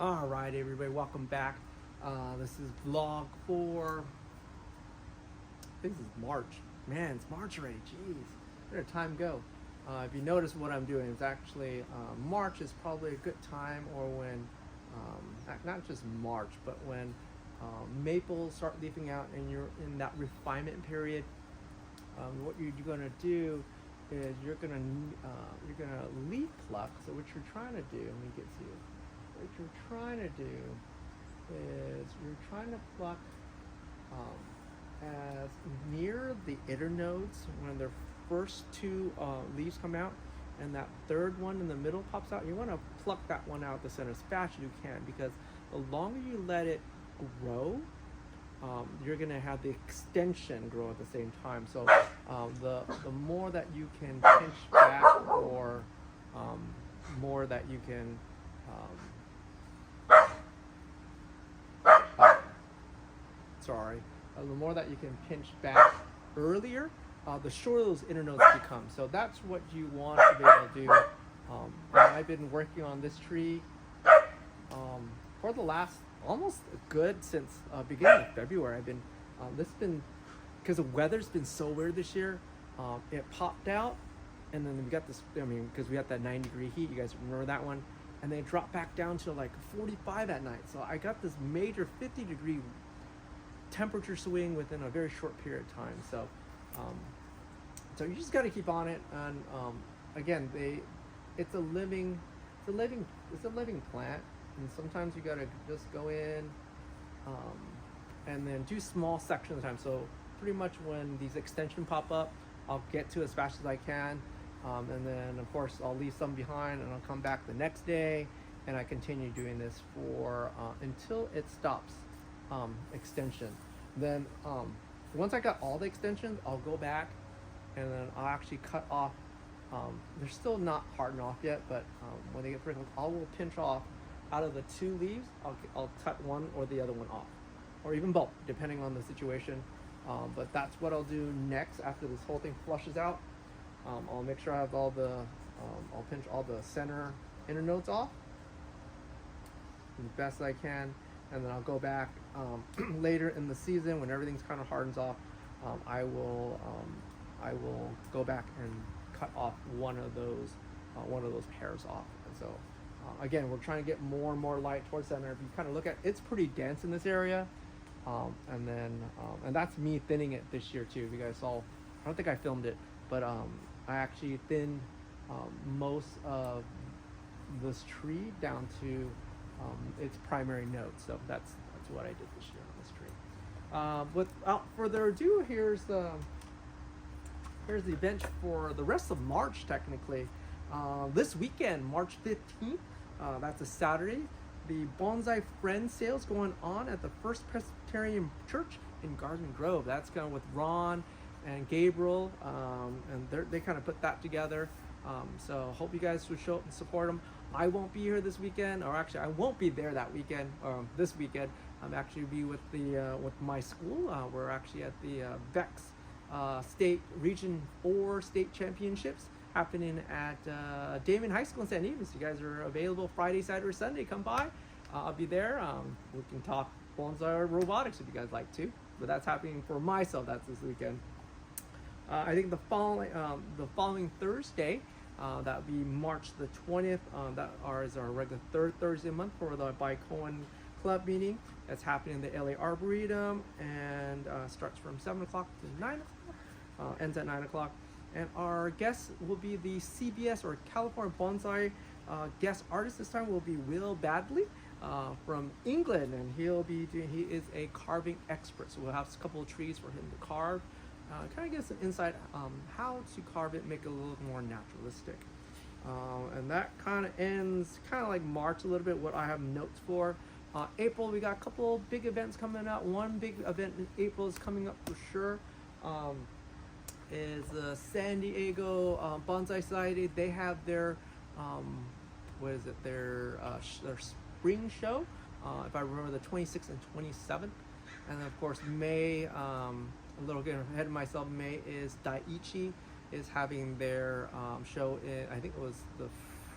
All right, everybody, welcome back. This is vlog for, I think this is March. Man, it's March already, jeez. Where did time go? If you notice what I'm doing, it's actually, March is probably a good time, or when, not just March, but when maples start leafing out and you're in that refinement period. What you're gonna do is you're gonna leaf pluck. So what you're trying to do, let me get to you. What you're trying to do is you're trying to pluck as near the inner nodes when their first two leaves come out, and that third one in the middle pops out. You want to pluck that one out the center as fast as you can, because the longer you let it grow, you're going to have the extension grow at the same time. So the more that you can pinch back, or more that you can the more that you can pinch back earlier, the shorter those inner nodes become. So that's what you want to be able to do. I've been working on this tree for the last almost good since beginning of February. I've been because the weather's been so weird this year. It popped out, and then we got this. Because we had that 90-degree heat. You guys remember that one? And then it dropped back down to like 45 at night. So I got this major 50-degree temperature swing within a very short period of time. So you just got to keep on it. And again, it's a living plant. And sometimes you got to just go in and then do small sections at a time. So pretty much when these extensions pop up, I'll get to as fast as I can. And then of course I'll leave some behind, and I'll come back the next day, and I continue doing this for until it stops extension. Then once I got all the extensions, I'll go back and then I'll actually cut off. They're still not hardened off yet, but when they get pretty close, I will pinch off out of the two leaves. I'll cut one or the other one off, or even both, depending on the situation. But that's what I'll do next after this whole thing flushes out. I'll make sure I have all the, I'll pinch all the center inner nodes off as best I can, and then I'll go back later in the season when everything's kind of hardens off. I will go back and cut off one of those hairs off. And so again, we're trying to get more and more light towards center. If you kind of look at, it's pretty dense in this area, and that's me thinning it this year too. If you guys saw, I don't think I filmed it, but I actually thinned most of this tree down to its primary node. So that's what I did this year on this tree. Without further ado, here's the event for the rest of March. Technically, this weekend, March 15th, that's a Saturday. The Bonsai Friends sales going on at the First Presbyterian Church in Garden Grove. That's going with Ron and Gabriel, and they kind of put that together. So hope you guys will show up and support them. I won't be here this weekend, or actually I won't be there that weekend. This weekend I'm actually be with my school. We're actually at the VEX State Region 4 State Championships happening at Damon High School in San Diego. So you guys are available Friday, Saturday, or Sunday. Come by. I'll be there. We can talk bonsai or robotics if you guys like to. But that's happening for myself. That's this weekend. I think the following Thursday, that would be March the 20th. That is our regular third Thursday a month for the Baikoen Club meeting. That's happening in the LA Arboretum, and starts from 7 o'clock to 9 o'clock. Ends at 9 o'clock. And our guest will be the CBS, or California Bonsai guest artist. This time will be Will Badley from England, and he is a carving expert. So we'll have a couple of trees for him to carve. Kind of get some insight how to carve it, make it a little more naturalistic. And that kind of ends kind of like March a little bit, what I have notes for. April, we got a couple of big events coming out. One big event in April is coming up for sure. Is the San Diego Bonsai Society. They have their their spring show, if I remember, the 26th and 27th. And then of course May, a little getting ahead of myself, May is Ichi is having their show in, I think it was the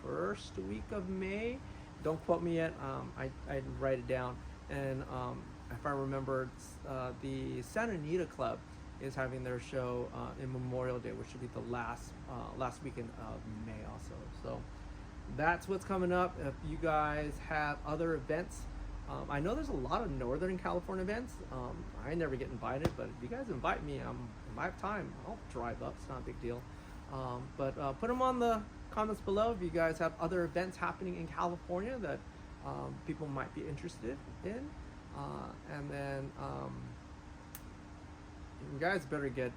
first week of May, don't quote me yet. I write it down. And if I remember, the Santa Anita Club is having their show in Memorial Day, which should be the last weekend of May also. So that's what's coming up. If you guys have other events, I know there's a lot of Northern California events. I never get invited, but if you guys invite me, if I have time, I'll drive up. It's not a big deal. But put them on the comments below if you guys have other events happening in California that people might be interested in. And then you guys better get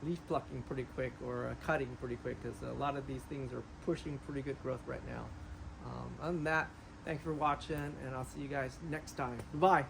leaf plucking pretty quick, or cutting pretty quick, because a lot of these things are pushing pretty good growth right now. Other than that, thanks for watching, and I'll see you guys next time. Bye.